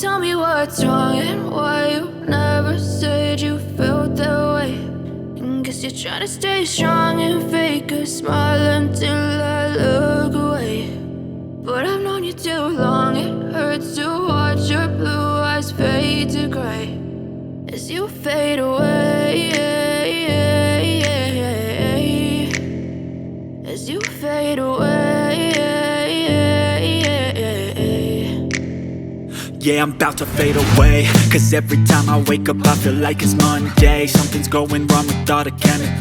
Tell me what's wrong and why you never said you felt that way. And guess you're trying to stay strong and fake a smile until I look away. But I've known you too long, it hurts to watch your blue eyes fade to gray as you fade away, as you fade away. Yeah, I'm about to fade away, 'cause every time I wake up I feel like it's Monday. Something's going wrong with all the chemicals